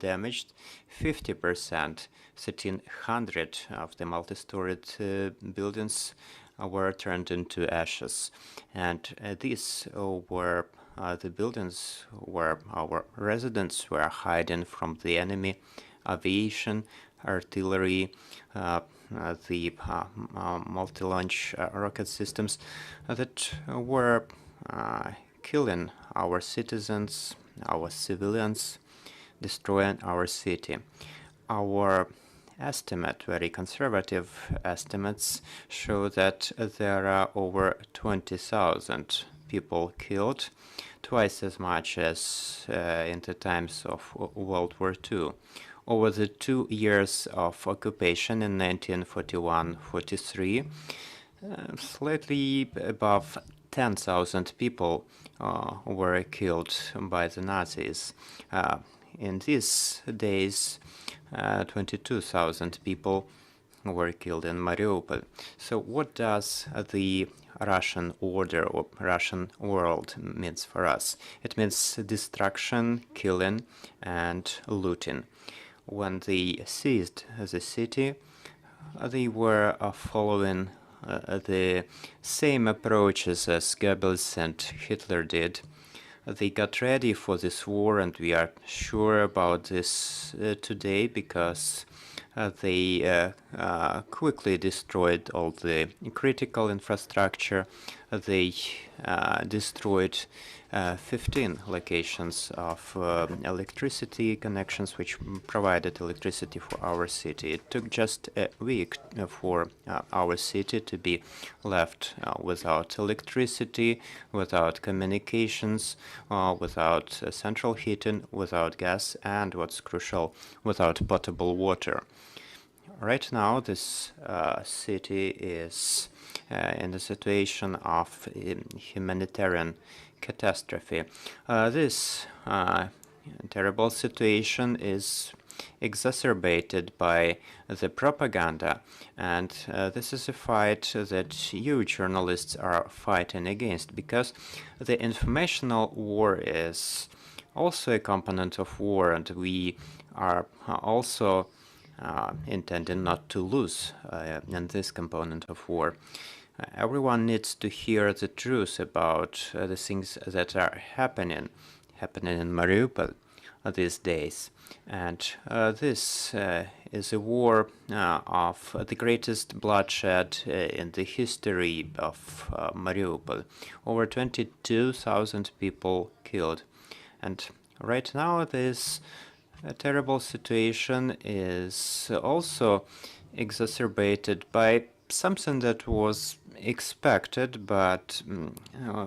damaged. 50%, 1,300 of the multi-storied buildings were turned into ashes. And these were the buildings where our residents were hiding from the enemy, aviation, artillery, the multi-launch rocket systems that were killing our citizens, our civilians, destroying our city. Our estimate, very conservative estimates, show that there are over 20,000 people killed, twice as much as in the times of World War II. Over the 2 years of occupation in 1941-43, slightly above 10,000 people were killed by the Nazis. In these days, 22,000 people were killed in Mariupol. So what does the Russian order or Russian world means for us? It means destruction, killing, and looting. When they seized the city, they were following the same approaches as Goebbels and Hitler did. They got ready for this war, and we are sure about this today because they quickly destroyed all the critical infrastructure. They destroyed 15 locations of electricity connections which provided electricity for our city. It took just a week for our city to be left without electricity, without communications, without central heating, without gas, and what's crucial, without potable water. Right now, this city is in the situation of humanitarian catastrophe. This terrible situation is exacerbated by the propaganda, and this is a fight that you journalists are fighting against, because the informational war is also a component of war, and we are also intending not to lose in this component of war. Everyone needs to hear the truth about the things that are happening in Mariupol these days. And this is a war of the greatest bloodshed in the history of Mariupol. Over 22,000 people killed. And right now this terrible situation is also exacerbated by something that was expected but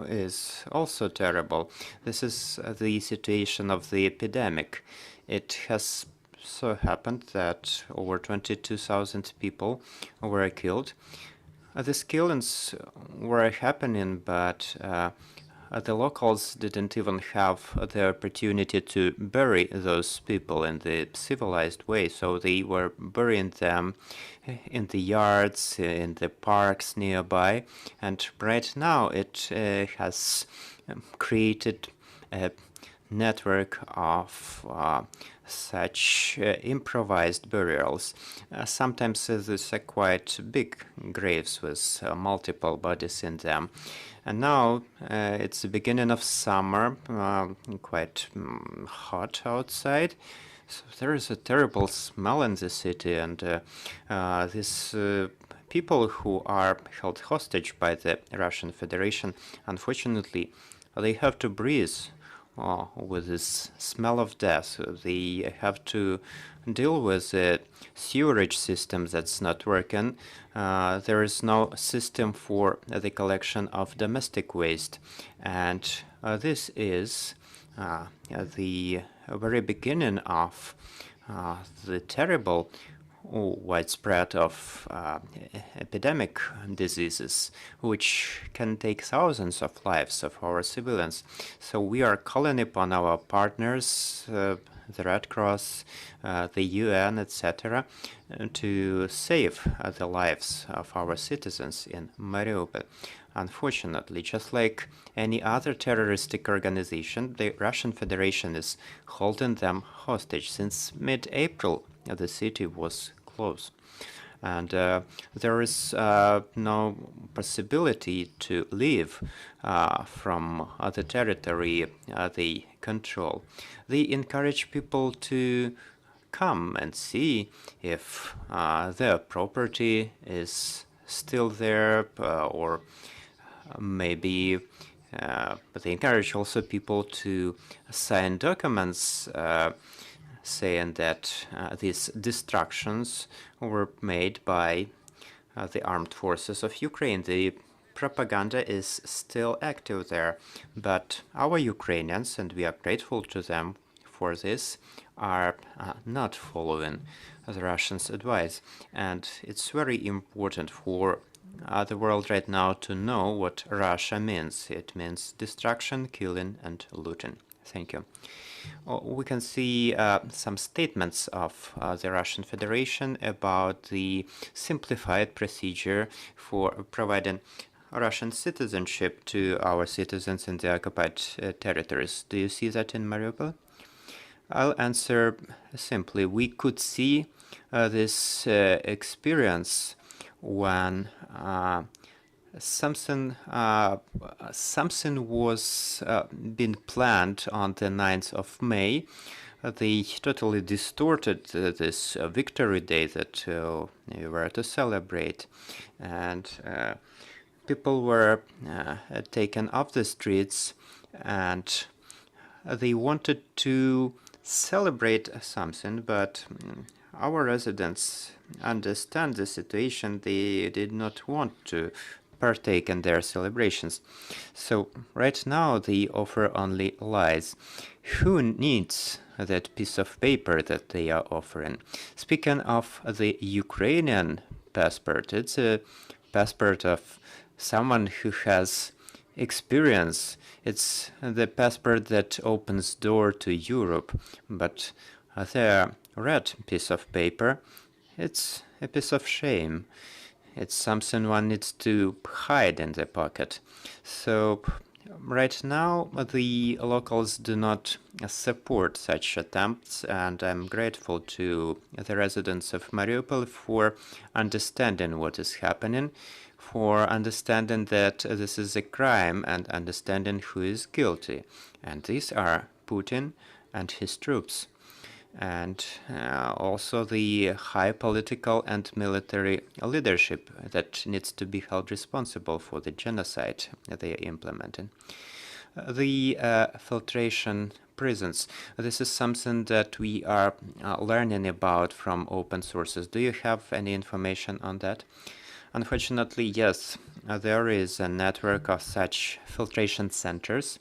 is also terrible. This is the situation of the epidemic. It has so happened that over 22,000 people were killed. These killings were happening, but the locals didn't even have the opportunity to bury those people in the civilized way, so they were burying them in the yards, in the parks nearby. And right now it has created a network of such improvised burials. Sometimes these are quite big graves with multiple bodies in them. And now it's the beginning of summer, quite hot outside. So there is a terrible smell in the city, and these people who are held hostage by the Russian Federation, unfortunately, they have to breathe with this smell of death. They have to deal with a sewerage system that's not working. There is no system for the collection of domestic waste, and this is the very beginning of the terrible widespread of epidemic diseases, which can take thousands of lives of our civilians. So we are calling upon our partners, the Red Cross, the UN, etc., to save the lives of our citizens in Mariupol. Unfortunately, just like any other terroristic organization, the Russian Federation is holding them hostage. Since mid-April, the city was closed. And there is no possibility to leave from the territory they control. They encourage people to come and see if their property is still there, or maybe they encourage also people to sign documents saying that these destructions were made by the armed forces of Ukraine. The propaganda is still active there, but our Ukrainians, and we are grateful to them for this, are not following the Russians' advice. And it's very important for the world right now to know what Russia means. It means destruction, killing, and looting. Thank you. We can see some statements of the Russian Federation about the simplified procedure for providing Russian citizenship to our citizens in the occupied territories. Do you see that in Mariupol? I'll answer simply. We could see this experience when something was being planned on the 9th of May. They totally distorted this Victory Day that we were to celebrate, and people were taken off the streets, and they wanted to celebrate something, but our residents understand the situation. They did not want to partake in their celebrations. So right now they offer only lies. Who needs that piece of paper that they are offering? Speaking of the Ukrainian passport, it's a passport of someone who has experience. It's the passport that opens door to Europe, but the red piece of paper, it's a piece of shame. It's something one needs to hide in the pocket. So right now the locals do not support such attempts, and I'm grateful to the residents of Mariupol for understanding what is happening, for understanding that this is a crime, and understanding who is guilty. And these are Putin and his troops, and also the high political and military leadership that needs to be held responsible for the genocide that they are implementing. The filtration prisons. This is something that we are learning about from open sources. Do you have any information on that? Unfortunately, yes, there is a network of such filtration centers,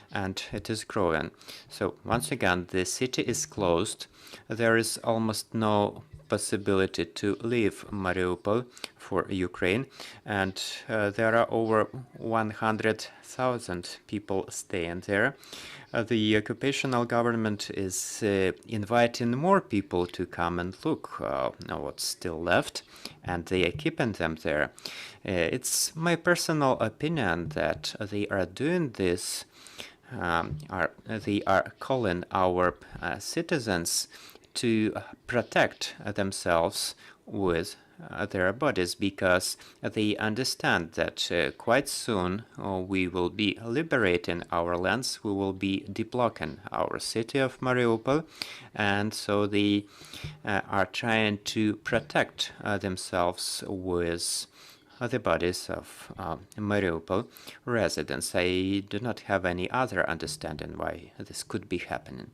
and it is growing. So once again, the city is closed. There is almost no possibility to leave Mariupol for Ukraine, and there are over 100,000 people staying there. The occupational government is inviting more people to come and look what's still left, and they are keeping them there. It's my personal opinion that they are doing this. They are calling our citizens to protect themselves with their bodies, because they understand that quite soon we will be liberating our lands, we will be deblocking our city of Mariupol, and so they are trying to protect themselves with the bodies of Mariupol residents. I do not have any other understanding why this could be happening.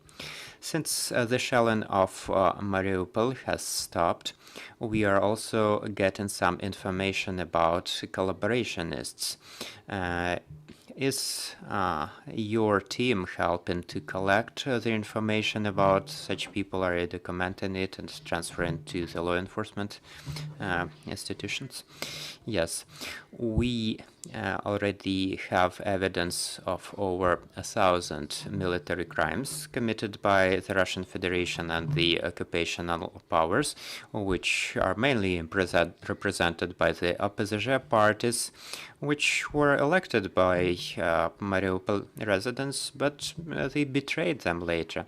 Since the shelling of Mariupol has stopped, we are also getting some information about collaborationists. Is your team helping to collect the information about such people? Are you documenting it and transferring to the law enforcement institutions? Yes, we already have evidence of over 1,000 military crimes committed by the Russian Federation and the occupational powers, which are mainly represented by the opposition parties, which were elected by Mariupol residents, but they betrayed them later.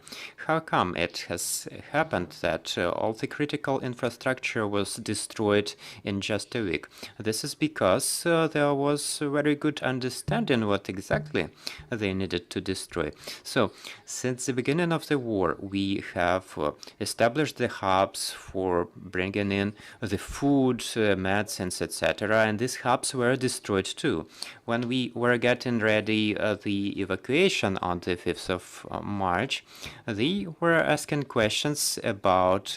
How come it has happened that all the critical infrastructure was destroyed in just a week? This is because there was a very good understanding what exactly they needed to destroy. So, since the beginning of the war, we have established the hubs for bringing in the food, medicines, etc., and these hubs were destroyed too. When we were getting ready the evacuation on the 5th of March, they were asking questions about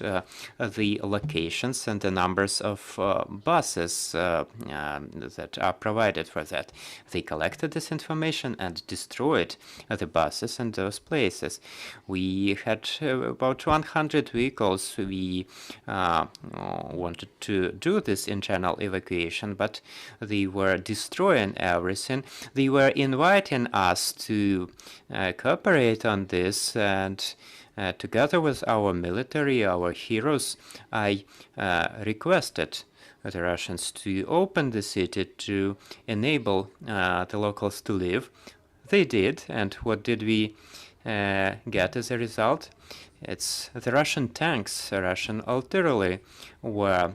the locations and the numbers of buses that are provided for that. They collected this information and destroyed the buses in those places. We had about 100 vehicles. We wanted to do this internal evacuation, but they were destroying everything. They were inviting us to cooperate on this, and together with our military, our heroes, I requested the Russians to open the city to enable the locals to live. They did, and what did we get as a result? It's the Russian tanks, Russian artillery were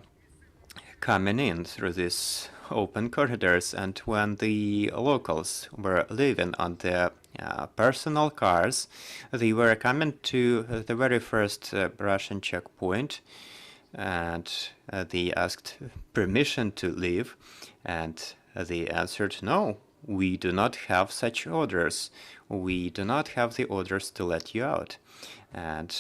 coming in through these open corridors, and when the locals were living on their personal cars, they were coming to the very first Russian checkpoint, and they asked permission to leave, and they answered, no, we do not have such orders. We do not have the orders to let you out. And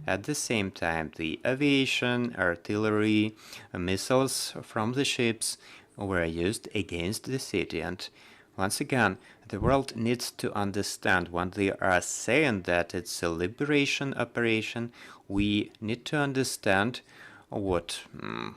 at the same time, the aviation, artillery, missiles from the ships were used against the city. And once again, the world needs to understand when they are saying that it's a liberation operation, we need to understand what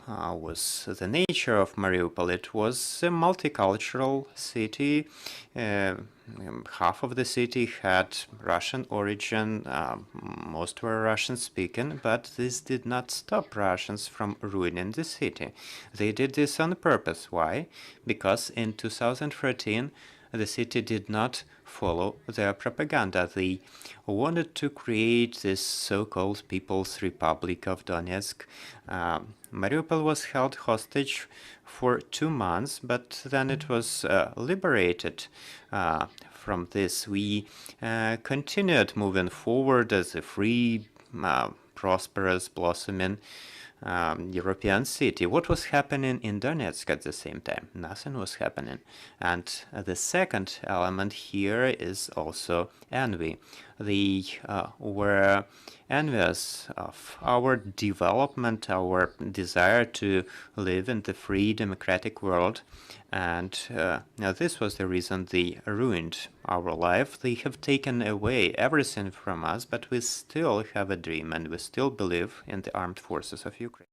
was the nature of Mariupol. It was a multicultural city. Half of the city had Russian origin, most were Russian speaking, but this did not stop Russians from ruining the city. They did this on purpose. Why? Because in 2013 the city did not follow their propaganda. They wanted to create this so-called People's Republic of Donetsk. Mariupol was held hostage for 2 months, but then it was liberated. From this, we continued moving forward as a free, prosperous, blossoming European city. What was happening in Donetsk at the same time? Nothing was happening. And the second element here is also envy. They were envious of our development, our desire to live in the free democratic world. And now this was the reason they ruined our life. They have taken away everything from us, but we still have a dream and we still believe in the armed forces of Ukraine.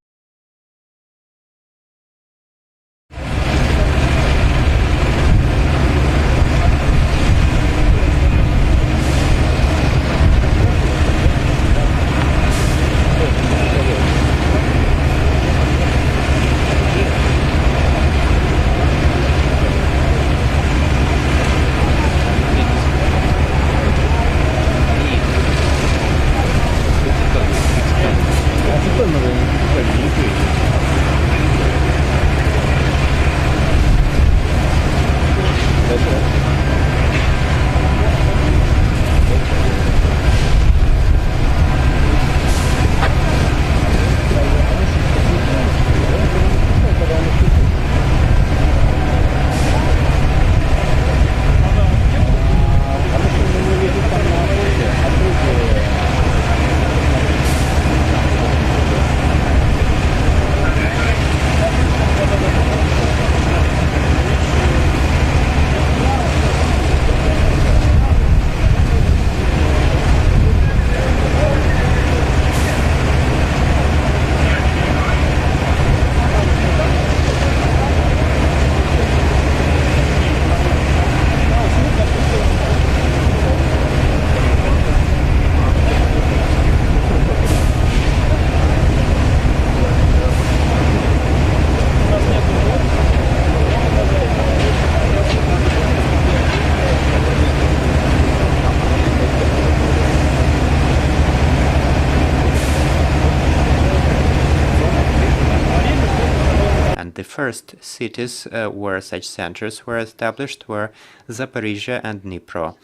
first cities where such centers were established were Zaporizhia and Dnipro.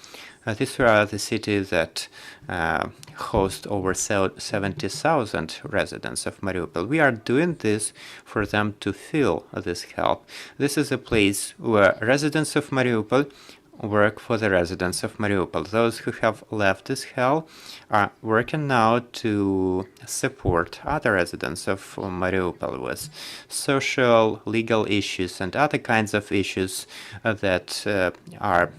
These were the cities that host over 70,000 residents of Mariupol. We are doing this for them to feel this help. This is a place where residents of Mariupol work for the residents of Mariupol. Those who have left this hell are working now to support other residents of Mariupol with social, legal issues and other kinds of issues that are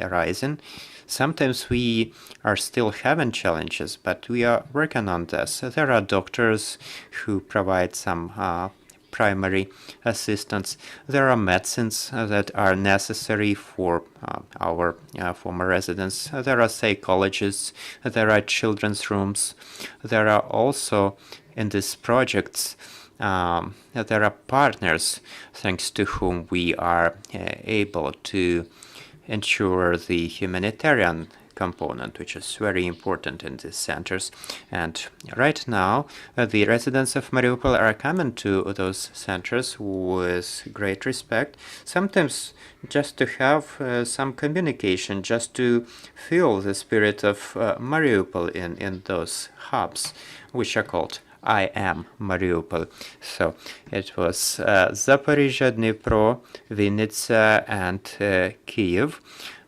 arising. Sometimes we are still having challenges, but we are working on this. There are doctors who provide some primary assistance. There are medicines that are necessary for our former residents. There are psychologists. There are children's rooms. There are also in these projects there are partners thanks to whom we are able to ensure the humanitarian component, which is very important in these centers. And right now, the residents of Mariupol are coming to those centers with great respect, sometimes just to have some communication, just to feel the spirit of Mariupol in those hubs, which are called I am Mariupol. So it was Zaporizhia, Dnipro, Vinnytsia, and Kyiv.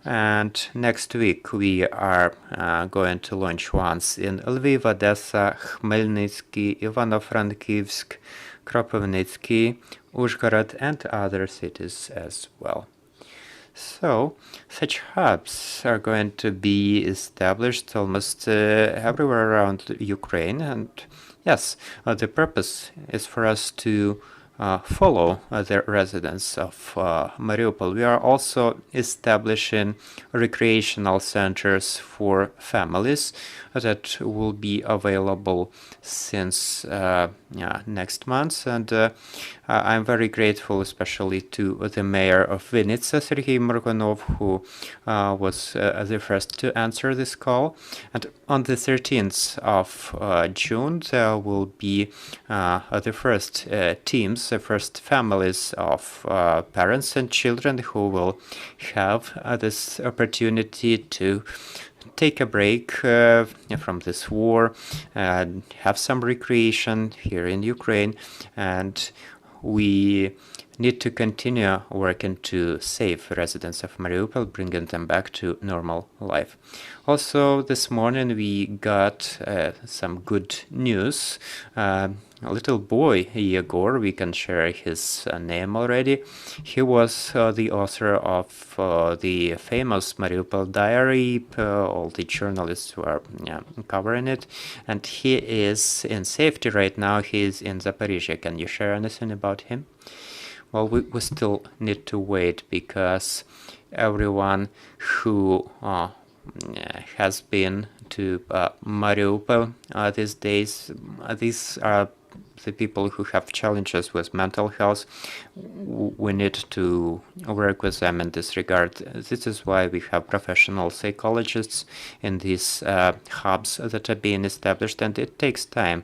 And next week we are going to launch ones in Lviv, Odessa, Khmelnytsky, Ivano-Frankivsk, Kropyvnytsky, Uzhhorod, and other cities as well. So such hubs are going to be established almost everywhere around Ukraine, and yes, the purpose is for us to follow the residents of Mariupol. We are also establishing recreational centers for families that will be available since next month, and I'm very grateful especially to the mayor of Vinnytsia, Sergei Morgunov, who was the first to answer this call. And on the 13th of June, there will be the first teams, the first families of parents and children who will have this opportunity to take a break from this war, and have some recreation here in Ukraine, and we need to continue working to save residents of Mariupol, bringing them back to normal life. Also, this morning we got some good news. A little boy, Yegor, we can share his name already. He was the author of the famous Mariupol diary. All the journalists were covering it. And he is in safety right now. He is in Zaporizhia. Can you share anything about him? Well, we still need to wait, because everyone who has been to Mariupol these days, these are the people who have challenges with mental health. We need to work with them in this regard. This is why we have professional psychologists in these hubs that are being established, and it takes time.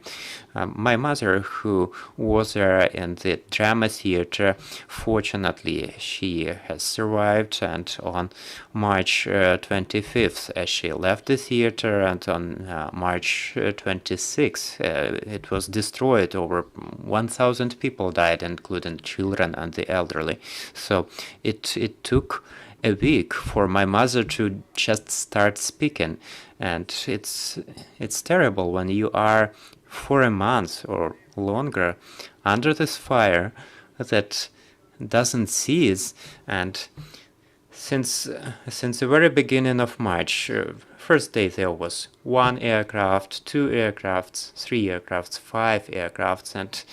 My mother, who was there in the drama theater, fortunately, she has survived, and on March 25th, she left the theater, and on March 26th, it was destroyed. Over 1,000 people died, including children and the elderly. So it took a week for my mother to just start speaking, and it's terrible when you are for a month or longer under this fire that doesn't cease. And since the very beginning of March, first day there was 1 aircraft, 2 aircrafts, 3 aircrafts, 5 aircrafts, and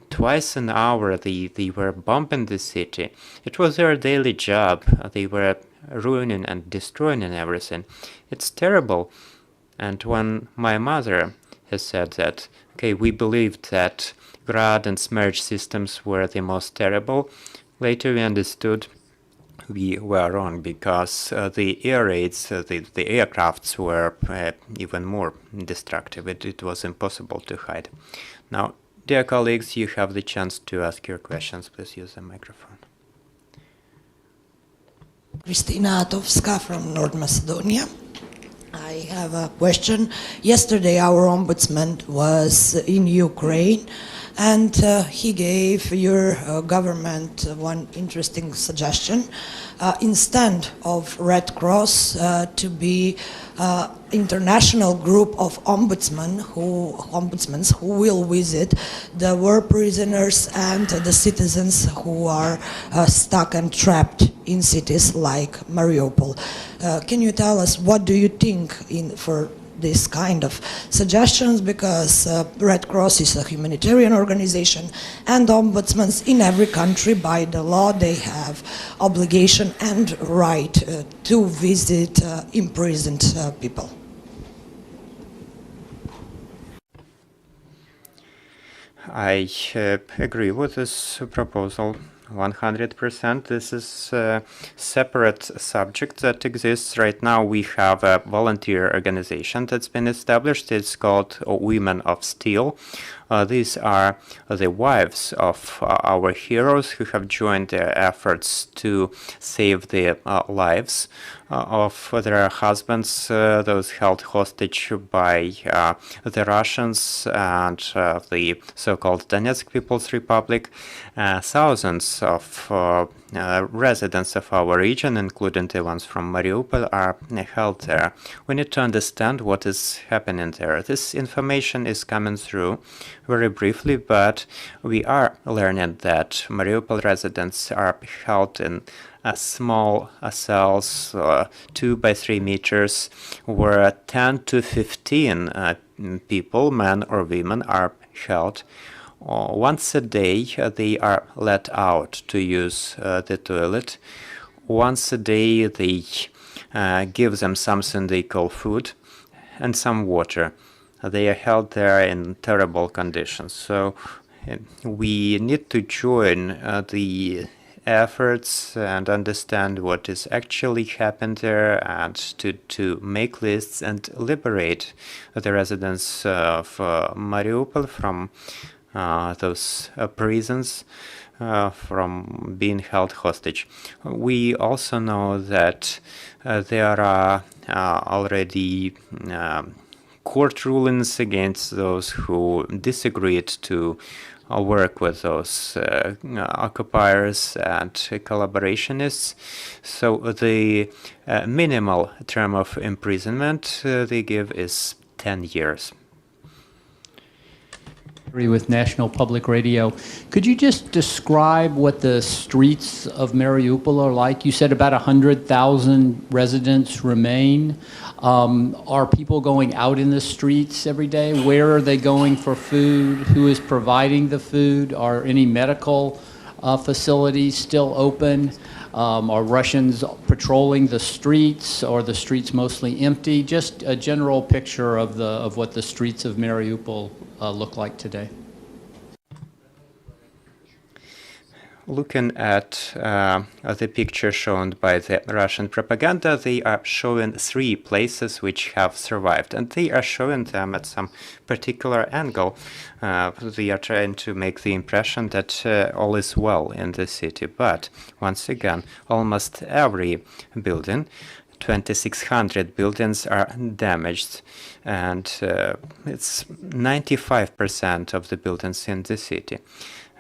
twice an hour they were bombing the city. It was their daily job. They were ruining and destroying everything. It's terrible. And when my mother has said that, okay, we believed that Grad and Smerch systems were the most terrible, later we understood we were wrong, because the air raids, the aircrafts were even more destructive. It was impossible to hide. Now, Dear colleagues, you have the chance to ask your questions. Please use the microphone. Kristina Atovska from North Macedonia. I have a question. Yesterday our ombudsman was in Ukraine and he gave your government one interesting suggestion. Instead of Red Cross to be international group of ombudsmen who will visit the war prisoners and the citizens who are stuck and trapped in cities like Mariupol. Can you tell us what do you think for this kind of suggestions, because Red Cross is a humanitarian organization and ombudsmen in every country by the law they have obligation and right to visit imprisoned people. I agree with this proposal 100%. This is a separate subject that exists right now. We have a volunteer organization that's been established. It's called Women of Steel. These are the wives of our heroes who have joined their efforts to save the lives of their husbands, those held hostage by the Russians and the so-called Donetsk People's Republic. Thousands of residents of our region, including the ones from Mariupol, are held there. We need to understand what is happening there. This information is coming through very briefly, but we are learning that Mariupol residents are held in small cells, 2 by 3 meters, where 10 to 15 people, men or women, are held. Once a day, they are let out to use the toilet. Once a day, they give them something they call food and some water. They are held there in terrible conditions. So we need to join the efforts and understand what is actually happened there, and to make lists and liberate the residents of Mariupol from those prisons, from being held hostage. We also know that there are already court rulings against those who disagreed to work with those occupiers and collaborationists. So the minimal term of imprisonment they give is 10 years. With National Public Radio. Could you just describe what the streets of Mariupol are like? You said about 100,000 residents remain. Are people going out in the streets every day? Where are they going for food? Who is providing the food? Are any medical facilities still open? Are Russians patrolling the streets? Or are the streets mostly empty? Just a general picture of what the streets of Mariupol look like today. Looking at the picture shown by the Russian propaganda, they are showing 3 places which have survived, and they are showing them at some particular angle. They are trying to make the impression that all is well in the city. But once again, almost every building, 2,600 buildings, are damaged, and it's 95% of the buildings in the city.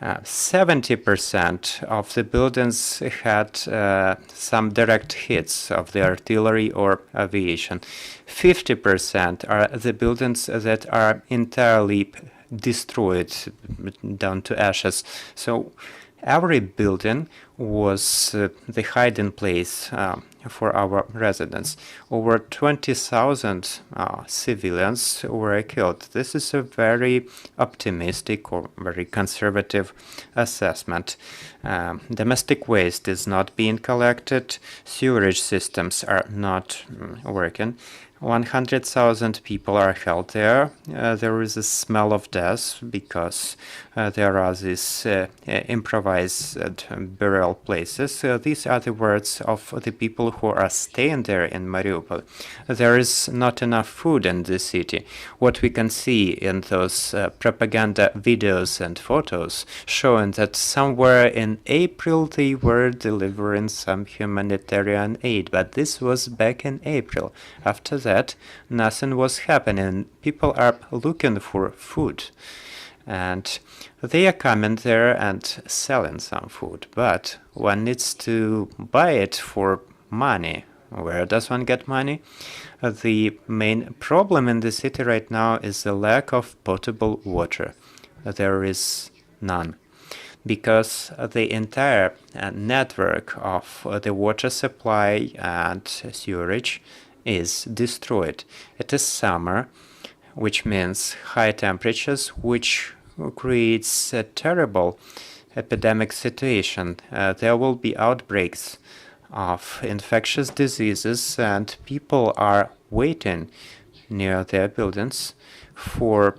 70% of the buildings had some direct hits of the artillery or aviation. 50% are the buildings that are entirely destroyed down to ashes. So every building was the hiding place for our residents. Over 20,000 civilians were killed. This is a very optimistic or very conservative assessment. Domestic waste is not being collected. Sewerage systems are not working. 100,000 people are held there. There is a smell of death because there are these improvised burial places. These are the words of the people who are staying there in Mariupol. There is not enough food in the city. What we can see in those propaganda videos and photos showing that somewhere in April they were delivering some humanitarian aid, but this was back in April. After that, nothing was happening. People are looking for food, and they are coming there and selling some food, but one needs to buy it for money. Where does one get money? The main problem in the city right now is the lack of potable water. There is none, because the entire network of the water supply and sewerage is destroyed. It is summer, which means high temperatures, which creates a terrible epidemic situation. There will be outbreaks of infectious diseases, and people are waiting near their buildings for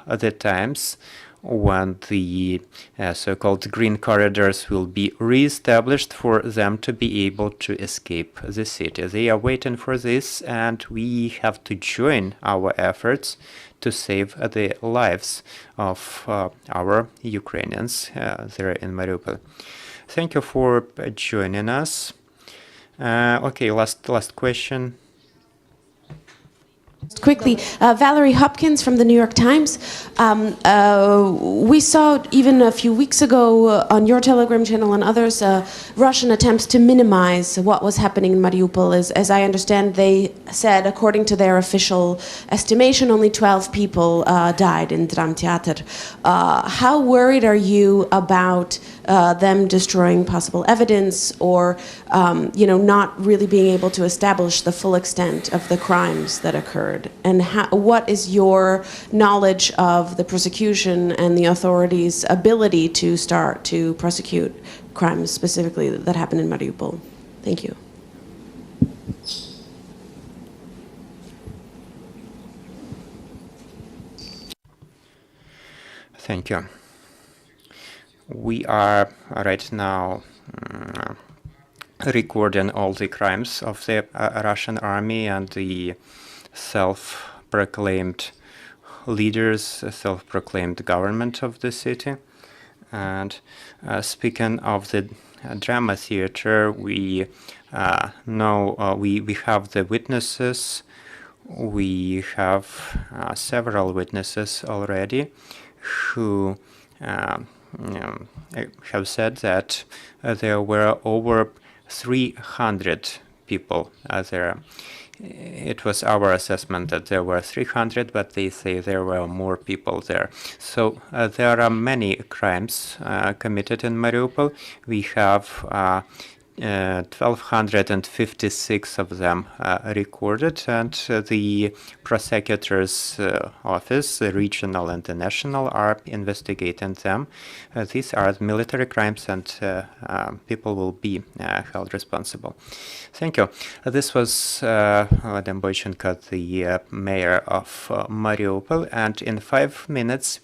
the times when the so-called green corridors will be re-established for them to be able to escape the city. They are waiting for this, and we have to join our efforts to save the lives of our Ukrainians there in Mariupol. Thank you for joining us. Okay, last question. Quickly, Valerie Hopkins from the New York Times. We saw even a few weeks ago on your Telegram channel and others Russian attempts to minimize what was happening in Mariupol. As I understand, they said, according to their official estimation, only 12 people died in Dram Theater. How worried are you about them destroying possible evidence, or not really being able to establish the full extent of the crimes that occurred? And what is your knowledge of the prosecution and the authorities' ability to start to prosecute crimes specifically that happened in Mariupol? Thank you. Thank you. We are right now recording all the crimes of the Russian army and the self-proclaimed leaders, self-proclaimed government of the city. And speaking of the drama theater, we know we have the witnesses. We have several witnesses already who have said that there were over 300 people there. It was our assessment that there were 300, but they say there were more people there. So there are many crimes committed in Mariupol. We have 1,256 of them recorded, and the prosecutor's office, the regional and the national, are investigating them. These are military crimes, and people will be held responsible. Thank you. This was Madam Boychenko, the mayor of Mariupol, and in 5 minutes